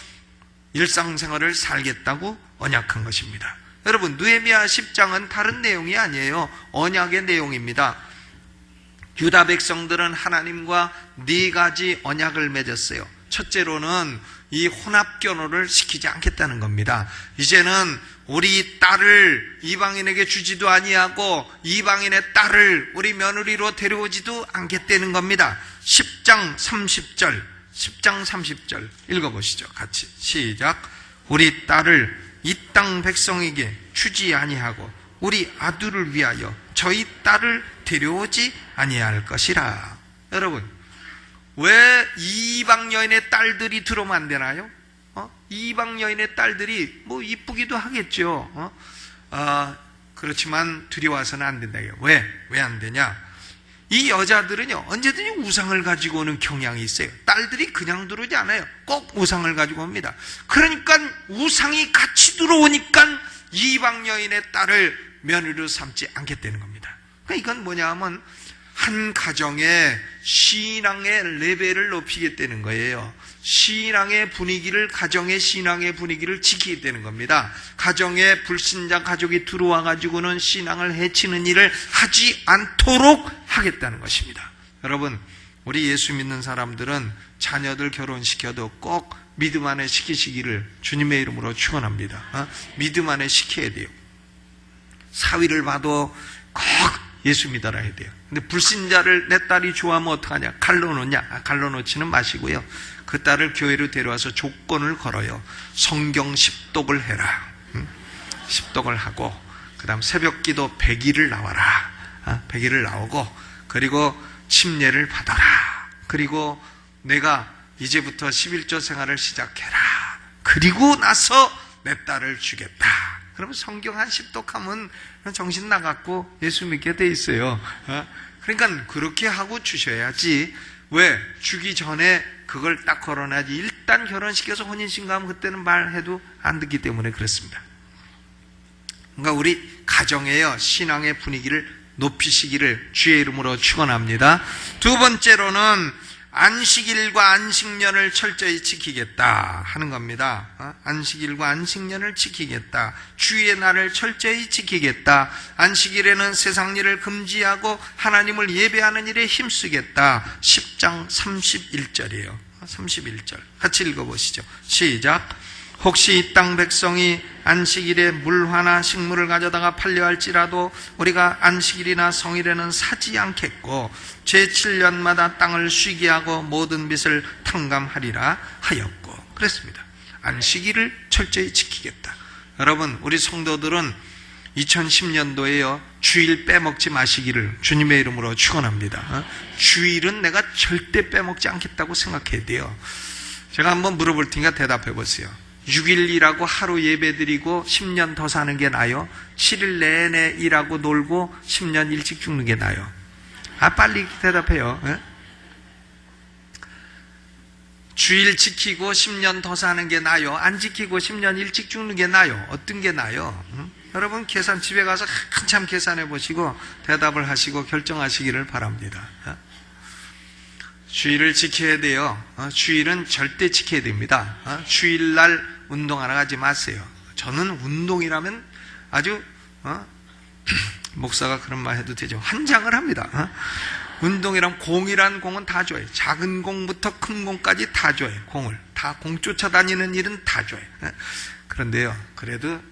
일상생활을 살겠다고 언약한 것입니다. 여러분, 느헤미야 10장은 다른 내용이 아니에요. 언약의 내용입니다. 유다 백성들은 하나님과 네 가지 언약을 맺었어요. 첫째로는 이 혼합결혼을 시키지 않겠다는 겁니다. 이제는 우리 딸을 이방인에게 주지도 아니하고 이방인의 딸을 우리 며느리로 데려오지도 않겠다는 겁니다. 10장 30절 읽어보시죠. 같이 시작. 우리 딸을 이 땅 백성에게 주지 아니하고 우리 아들을 위하여 저희 딸을 데려오지 아니할 것이라. 여러분, 왜 이방 여인의 딸들이 들어오면 안 되나요? 이방 여인의 딸들이 뭐 이쁘기도 하겠죠. 그렇지만 들여와서는 안 된다. 왜 안 되냐? 이 여자들은요, 언제든지 우상을 가지고 오는 경향이 있어요. 딸들이 그냥 들어오지 않아요. 꼭 우상을 가지고 옵니다. 그러니까 우상이 같이 들어오니까 이방 여인의 딸을 며느리로 삼지 않겠다는 겁니다. 그러니까 이건 뭐냐 하면 한 가정의 신앙의 레벨을 높이겠다는 거예요. 신앙의 분위기를, 가정의 신앙의 분위기를 지키겠다는 겁니다. 가정에 불신자 가족이 들어와 가지고는 신앙을 해치는 일을 하지 않도록 하겠다는 것입니다. 여러분, 우리 예수 믿는 사람들은 자녀들 결혼시켜도 꼭 믿음 안에 시키시기를 주님의 이름으로 축원합니다. 믿음 안에 시켜야 돼요. 사위를 봐도 꼭 예수 믿어라 해야 돼요. 근데 불신자를 내 딸이 좋아하면 어떡하냐? 갈로 놓냐? 갈로 놓지는 마시고요. 그 딸을 교회로 데려와서 조건을 걸어요. 성경 10독을 해라. 10독을 하고, 그 다음 새벽 기도 100일을 나와라. 100일을 나오고, 그리고 침례를 받아라. 그리고 내가 이제부터 11조 생활을 시작해라. 그리고 나서 내 딸을 주겠다. 그러면 성경 한 10독 하면 정신 나갔고 예수 믿게 돼 있어요. 그러니까 그렇게 하고 주셔야지. 왜? 주기 전에 그걸 딱 걸어놔야지. 일단 결혼시켜서 혼인신고하면 그때는 말해도 안 듣기 때문에 그렇습니다. 그러니까 우리 가정에요, 신앙의 분위기를 높이시기를 주의 이름으로 축원합니다. 두 번째로는 안식일과 안식년을 철저히 지키겠다 하는 겁니다. 안식일과 안식년을 지키겠다. 주의 날을 철저히 지키겠다. 안식일에는 세상 일을 금지하고 하나님을 예배하는 일에 힘쓰겠다. 10장 31절이에요. 31절 같이 읽어보시죠. 시작. 혹시 이 땅 백성이 안식일에 물화나 식물을 가져다가 팔려 할지라도 우리가 안식일이나 성일에는 사지 않겠고 제7년마다 땅을 쉬게 하고 모든 빚을 탕감하리라 하였고 그랬습니다. 안식일을 철저히 지키겠다. 여러분, 우리 성도들은 2010년도에요 주일 빼먹지 마시기를 주님의 이름으로 축원합니다. 주일은 내가 절대 빼먹지 않겠다고 생각해야 돼요. 제가 한번 물어볼 테니까 대답해 보세요. 6일 일하고 하루 예배 드리고 10년 더 사는 게 나아요? 7일 내내 일하고 놀고 10년 일찍 죽는 게 나아요? 빨리 대답해요. 주일 지키고 10년 더 사는 게 나아요? 안 지키고 10년 일찍 죽는 게 나아요? 어떤 게 나아요? 여러분 계산 집에 가서 한참 계산해 보시고 대답을 하시고 결정하시기를 바랍니다. 주일을 지켜야 돼요. 주일은 절대 지켜야 됩니다. 주일날 운동 하나 가지 마세요. 저는 운동이라면 아주 목사가 그런 말 해도 되죠. 환장을 합니다. 운동이란 공이란 공은 다 좋아요. 작은 공부터 큰 공까지 다 좋아요. 공을 다 공 쫓아다니는 일은 다 좋아요. 그런데요, 그래도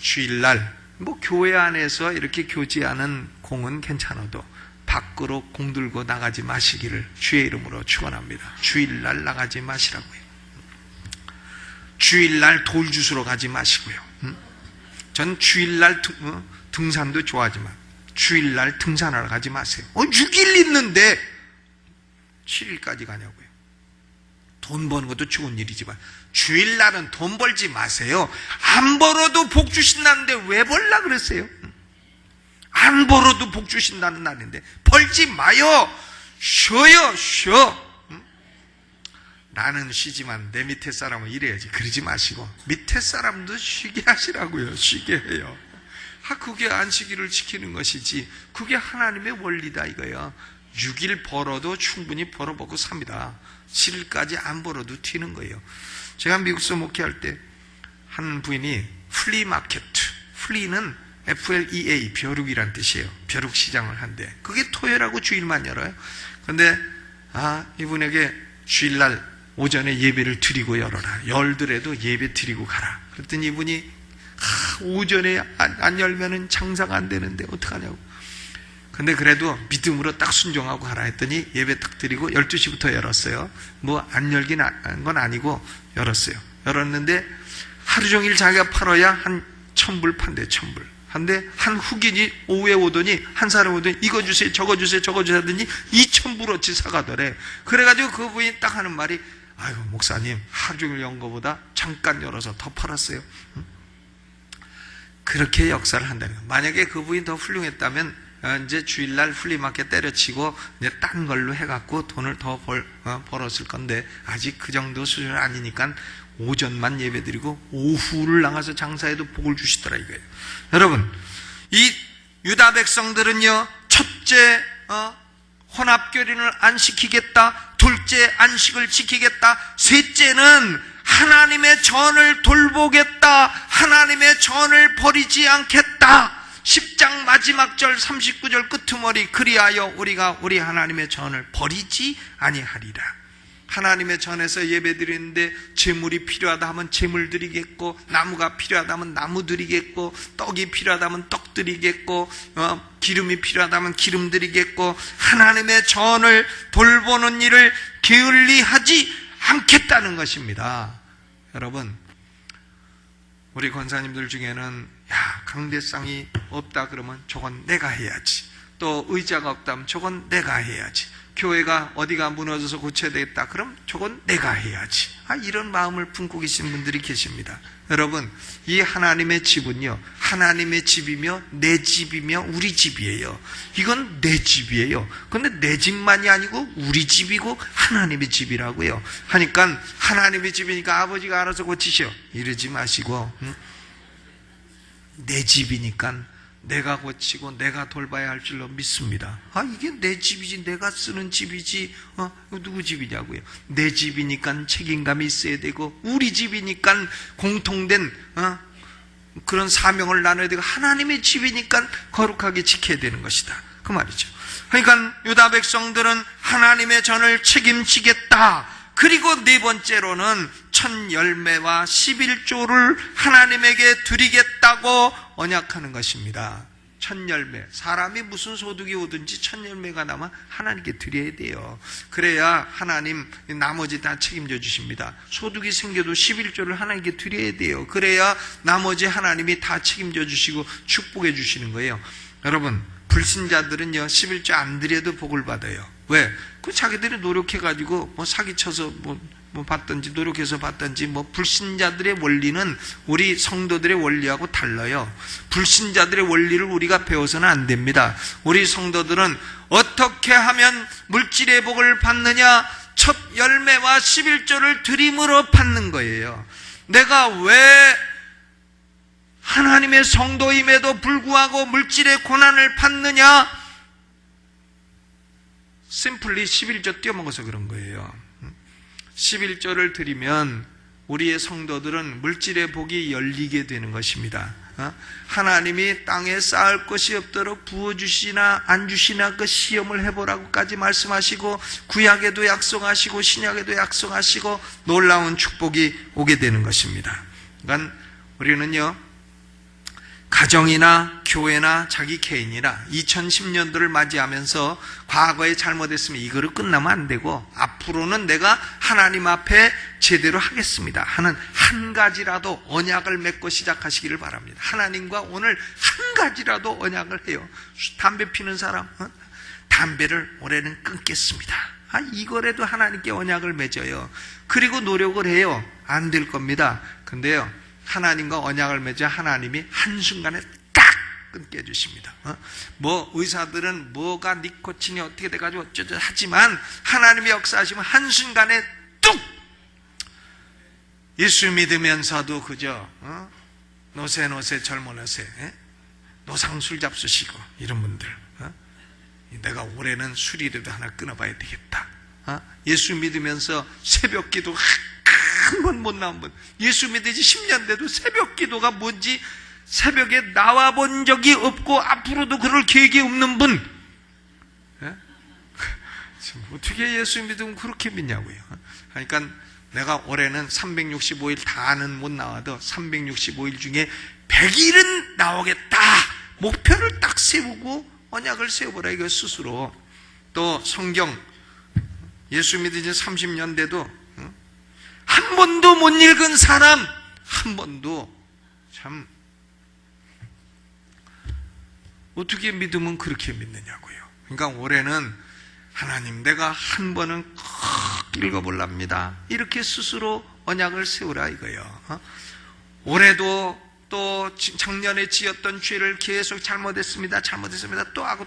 주일날 뭐 교회 안에서 이렇게 교제하는 공은 괜찮아도 밖으로 공 들고 나가지 마시기를 주의 이름으로 축원합니다. 주일날 나가지 마시라고요. 주일날 돌 주스러 가지 마시고요. 전 주일날 등산도 좋아하지만 주일날 등산하러 가지 마세요. 6일 있는데 7일까지 가냐고요. 돈 버는 것도 좋은 일이지만 주일날은 돈 벌지 마세요. 안 벌어도 복 주신다는데 왜 벌라 그랬어요? 안 벌어도 복 주신다는 날인데 벌지 마요. 쉬어요. 쉬어. 나는 쉬지만 내 밑에 사람은 일해야지. 그러지 마시고 밑에 사람도 쉬게 하시라고요. 쉬게 해요. 그게 안식일을 지키는 것이지 그게 하나님의 원리다 이거예요. 6일 벌어도 충분히 벌어먹고 삽니다. 7일까지 안 벌어도 튀는 거예요. 제가 미국에서 목회할 때 한 부인이 플리마켓, 플리는 FLEA, 벼룩이란 뜻이에요. 벼룩 시장을 한대. 그게 토요일하고 주일만 열어요. 근데 이분에게 주일날 오전에 예배를 드리고 열어라. 열더라도 예배 드리고 가라. 그랬더니 이분이 오전에 안 열면은 장사가 안 되는데 어떡하냐고. 근데 그래도 믿음으로 딱 순종하고 가라 했더니 예배 딱 드리고 12시부터 열었어요. 뭐 안 열긴 한 건 아니고 열었어요. 열었는데 하루 종일 자기가 팔아야 한 1,000불 판대, 1,000불. 근데 한 흑인이 오후에 오더니 한 사람 오더니 이거 주세요, 저거 주세요, 저거 주세요 하더니 2,000불어치 사가더래. 그래가지고 그 부인이 딱 하는 말이 아이고 목사님 하루 종일 연 거보다 잠깐 열어서 더 팔았어요. 그렇게 역사를 한다는 거예요. 만약에 그 부인 더 훌륭했다면 이제 주일날 플리마켓 때려치고 이제 딴 걸로 해갖고 돈을 더 벌었을 건데 아직 그 정도 수준은 아니니까 오전만 예배드리고 오후를 나가서 장사해도 복을 주시더라 이거예요. 여러분, 이 유다 백성들은요 첫째 혼합교린을 안 시키겠다. 둘째, 안식을 지키겠다. 셋째는 하나님의 전을 돌보겠다. 하나님의 전을 버리지 않겠다. 10장 마지막 절 39절 끄트머리, 그리하여 우리가 우리 하나님의 전을 버리지 아니하리라. 하나님의 전에서 예배 드리는데 제물이 필요하다 하면 제물 드리겠고, 나무가 필요하다 하면 나무 드리겠고, 떡이 필요하다 하면 떡 드리겠고, 기름이 필요하다 하면 기름 드리겠고, 하나님의 전을 돌보는 일을 게을리하지 않겠다는 것입니다. 여러분, 우리 권사님들 중에는 강대상이 없다 그러면 저건 내가 해야지, 또 의자가 없다면 저건 내가 해야지, 교회가 어디가 무너져서 고쳐야 되겠다 그럼 저건 내가 해야지, 이런 마음을 품고 계신 분들이 계십니다. 여러분, 이 하나님의 집은요, 하나님의 집이며 내 집이며 우리 집이에요. 이건 내 집이에요. 그런데 내 집만이 아니고 우리 집이고 하나님의 집이라고요. 하니까 하나님의 집이니까 아버지가 알아서 고치셔 이러지 마시고, 내 집이니까 내가 고치고 내가 돌봐야 할 줄로 믿습니다. 이게 내 집이지, 내가 쓰는 집이지, 누구 집이냐고요. 내 집이니까 책임감이 있어야 되고, 우리 집이니까 공통된 그런 사명을 나눠야 되고, 하나님의 집이니까 거룩하게 지켜야 되는 것이다, 그 말이죠. 그러니까 유다 백성들은 하나님의 전을 책임지겠다. 그리고 네 번째로는 첫 열매와 11조를 하나님에게 드리겠다고 언약하는 것입니다. 첫 열매, 사람이 무슨 소득이 오든지 첫 열매가 나면 하나님께 드려야 돼요. 그래야 하나님 나머지 다 책임져 주십니다. 소득이 생겨도 11조를 하나님께 드려야 돼요. 그래야 나머지 하나님이 다 책임져 주시고 축복해 주시는 거예요. 여러분, 불신자들은요 11조 안 드려도 복을 받아요. 왜? 그 자기들이 노력해가지고 사기쳐서 받든지 노력해서 받든지, 불신자들의 원리는 우리 성도들의 원리하고 달라요. 불신자들의 원리를 우리가 배워서는 안 됩니다. 우리 성도들은 어떻게 하면 물질의 복을 받느냐? 첫 열매와 11조를 드림으로 받는 거예요. 내가 왜 하나님의 성도임에도 불구하고 물질의 고난을 받느냐? 심플리 11조 띄어먹어서 그런 거예요. 11조를 드리면 우리의 성도들은 물질의 복이 열리게 되는 것입니다. 하나님이 땅에 쌓을 것이 없도록 부어주시나 안 주시나 그 시험을 해보라고까지 말씀하시고, 구약에도 약속하시고 신약에도 약속하시고 놀라운 축복이 오게 되는 것입니다. 그러니까 우리는요, 가정이나 교회나 자기 개인이나 2010년도를 맞이하면서 과거에 잘못했으면 이거로 끝나면 안 되고, 앞으로는 내가 하나님 앞에 제대로 하겠습니다 하는 한 가지라도 언약을 맺고 시작하시기를 바랍니다. 하나님과 오늘 한 가지라도 언약을 해요. 담배 피는 사람, 담배를 올해는 끊겠습니다. 이거라도 하나님께 언약을 맺어요. 그리고 노력을 해요. 안 될 겁니다. 근데요, 하나님과 언약을 맺어 하나님이 한순간에 딱 끊게 해주십니다. 의사들은 뭐가 니코틴이 어떻게 돼가지고 어쩌죠 하지만, 하나님의 역사하시면 한순간에 뚝! 예수 믿으면서도 그저 노세 젊은 노세, 노상술 잡수시고 이런 분들, 내가 올해는 술이라도 하나 끊어봐야 되겠다. 예수 믿으면서 새벽 기도 한 번 못 나온 분, 예수 믿은 지 10년 돼도 새벽 기도가 뭔지 새벽에 나와 본 적이 없고 앞으로도 그럴 계획이 없는 분, 어떻게 예수 믿으면 그렇게 믿냐고요. 그러니까 내가 올해는 365일 다는 못 나와도 365일 중에 100일은 나오겠다, 목표를 딱 세우고 언약을 세워보라, 이거 스스로. 또 성경, 예수 믿은 지 30년 돼도 한 번도 못 읽은 사람, 한 번도, 참 어떻게 믿으면 그렇게 믿느냐고요. 그러니까 올해는 하나님, 내가 한 번은 꼭 읽어볼랍니다, 이렇게 스스로 언약을 세우라 이거예요. 올해도 또 작년에 지었던 죄를 계속 잘못했습니다 또 하고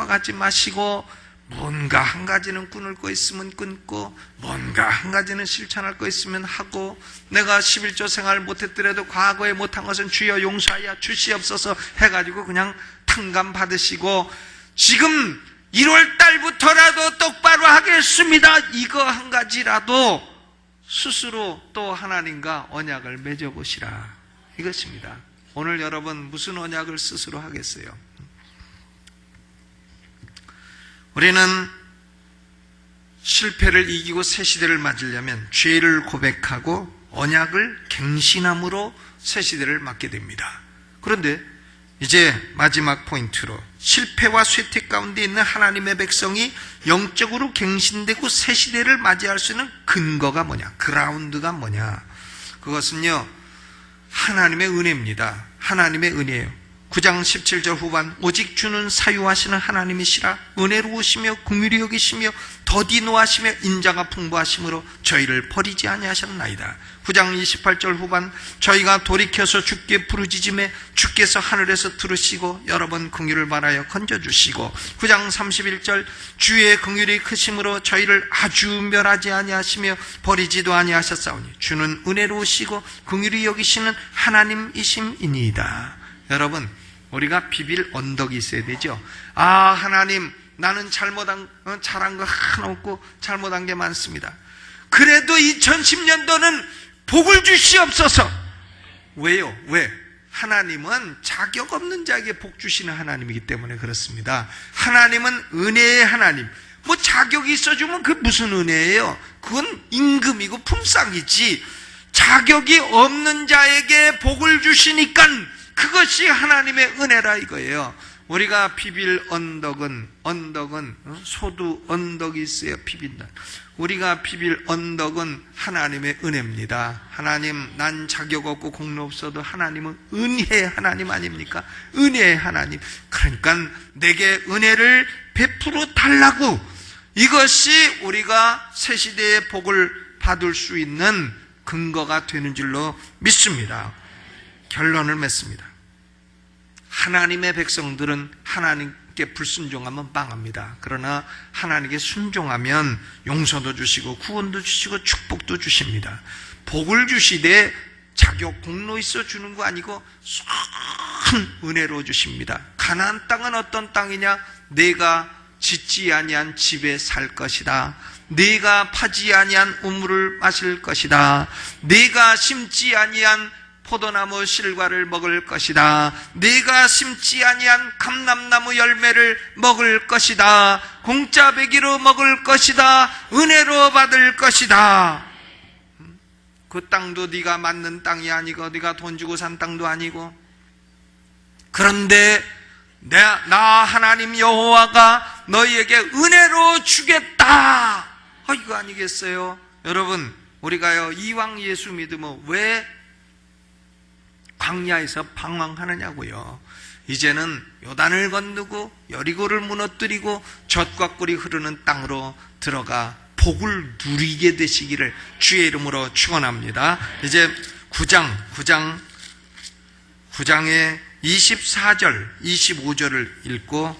하지 마시고, 뭔가 한 가지는 끊을 거 있으면 끊고, 뭔가 한 가지는 실천할 거 있으면 하고, 내가 11조 생활 못했더라도 과거에 못한 것은 주여 용서하여 주시옵소서 해가지고 그냥 탕감 받으시고, 지금 1월 달부터라도 똑바로 하겠습니다. 이거 한 가지라도 스스로 또 하나님과 언약을 맺어보시라. 이것입니다. 오늘 여러분 무슨 언약을 스스로 하겠어요? 우리는 실패를 이기고 새 시대를 맞으려면 죄를 고백하고 언약을 갱신함으로 새 시대를 맞게 됩니다. 그런데 이제 마지막 포인트로 실패와 쇠퇴 가운데 있는 하나님의 백성이 영적으로 갱신되고 새 시대를 맞이할 수 있는 근거가 뭐냐? 그라운드가 뭐냐? 그것은요, 하나님의 은혜입니다. 하나님의 은혜예요. 9장 17절 후반, 오직 주는 사유하시는 하나님이시라. 은혜로우시며 긍휼히 여기시며 더디 노하시며 인자가 풍부하심으로 저희를 버리지 아니하셨나이다. 9장 28절 후반, 저희가 돌이켜서 주께 부르짖음에 주께서 하늘에서 들으시고 여러 번 긍휼을 바라여 건져주시고, 9장 31절, 주의 긍휼이 크심으로 저희를 아주 멸하지 아니하시며 버리지도 아니하셨사오니 주는 은혜로우시고 긍휼히 여기시는 하나님이심이니이다. 여러분, 우리가 비빌 언덕이 있어야 되죠. 아, 하나님, 나는 잘한 거 하나 없고 잘못한 게 많습니다. 그래도 2010년도는 복을 주시옵소서. 왜요? 왜? 하나님은 자격 없는 자에게 복 주시는 하나님이기 때문에 그렇습니다. 하나님은 은혜의 하나님. 뭐 자격이 있어주면 그게 무슨 은혜예요? 그건 임금이고 품삯이지. 자격이 없는 자에게 복을 주시니까 그것이 하나님의 은혜라 이거예요. 우리가 비빌 언덕은 소두 언덕이 있어야 비빈다. 우리가 비빌 언덕은 하나님의 은혜입니다. 하나님, 난 자격 없고 공로 없어도 하나님은 은혜의 하나님 아닙니까? 은혜의 하나님. 그러니까 내게 은혜를 베풀어 달라고. 이것이 우리가 새 시대의 복을 받을 수 있는 근거가 되는 줄로 믿습니다. 결론을 맺습니다. 하나님의 백성들은 하나님께 불순종하면 망합니다. 그러나 하나님께 순종하면 용서도 주시고 구원도 주시고 축복도 주십니다. 복을 주시되 자격 공로 있어 주는 거 아니고 큰 은혜로 주십니다. 가나안 땅은 어떤 땅이냐? 내가 짓지 아니한 집에 살 것이다. 내가 파지 아니한 우물을 마실 것이다. 내가 심지 아니한 포도나무 실과를 먹을 것이다. 네가 심지 아니한 감람나무 열매를 먹을 것이다. 공짜 배기로 먹을 것이다. 은혜로 받을 것이다. 그 땅도 네가 맞는 땅이 아니고 네가 돈 주고 산 땅도 아니고, 그런데 나 하나님 여호와가 너희에게 은혜로 주겠다. 이거 아니겠어요? 여러분, 우리가요 이왕 예수 믿으면 왜 광야에서 방황하느냐고요. 이제는 요단을 건너고 여리고를 무너뜨리고 젖과 꿀이 흐르는 땅으로 들어가 복을 누리게 되시기를 주의 이름으로 축원합니다. 이제 9장의 24절, 25절을 읽고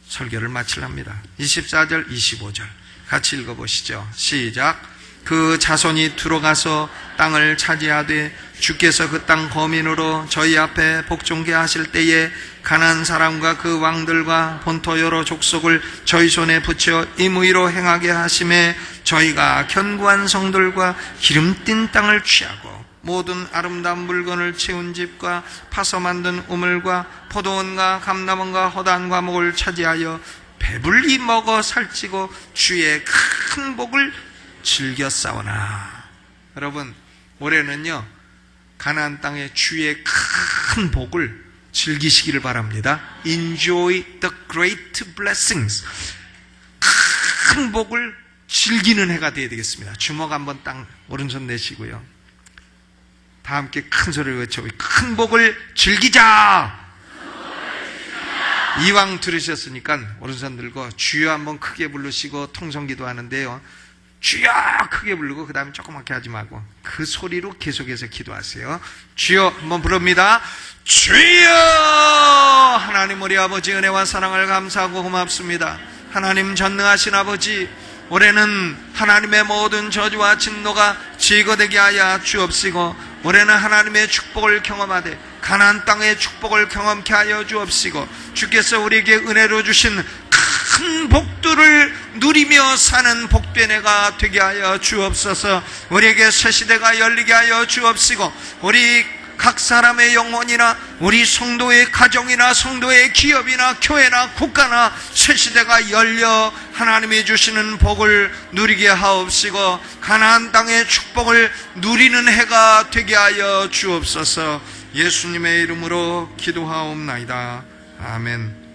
설교를 마치랍니다. 24절, 25절 같이 읽어보시죠. 시작. 그 자손이 들어가서 땅을 차지하되 주께서 그 땅 거민으로 저희 앞에 복종케 하실 때에 가나안 사람과 그 왕들과 본토 여러 족속을 저희 손에 붙여 임의로 행하게 하심에 저희가 견고한 성들과 기름띤 땅을 취하고 모든 아름다운 물건을 채운 집과 파서 만든 우물과 포도원과 감람원과 허다한 과목을 차지하여 배불리 먹어 살찌고 주의 큰 복을 즐겨 싸우나. 여러분, 올해는요 가나안 땅의 주의 큰 복을 즐기시기를 바랍니다. Enjoy the great blessings. 큰 복을 즐기는 해가 되어야 되겠습니다. 주먹 한번 땅 오른손 내시고요, 다 함께 큰 소리를 외쳐 큰 복을 즐기자. 이왕 들으셨으니까 오른손 들고 주여 한번 크게 부르시고 통성기도 하는데요, 주여 크게 부르고 그 다음에 조그맣게 하지 말고 그 소리로 계속해서 기도하세요. 주여 한번 부릅니다. 주여. 하나님 우리 아버지 은혜와 사랑을 감사하고 고맙습니다. 하나님 전능하신 아버지, 올해는 하나님의 모든 저주와 진노가 제거되게 하여 주옵시고, 올해는 하나님의 축복을 경험하되 가나안 땅의 축복을 경험케 하여 주옵시고, 주께서 우리에게 은혜로 주신 큰 복들을 누리며 사는 복된 해가 되게 하여 주옵소서. 우리에게 새 시대가 열리게 하여 주옵시고, 우리 각 사람의 영혼이나 우리 성도의 가정이나 성도의 기업이나 교회나 국가나 새 시대가 열려 하나님이 주시는 복을 누리게 하옵시고, 가나안 땅의 축복을 누리는 해가 되게 하여 주옵소서. 예수님의 이름으로 기도하옵나이다. 아멘.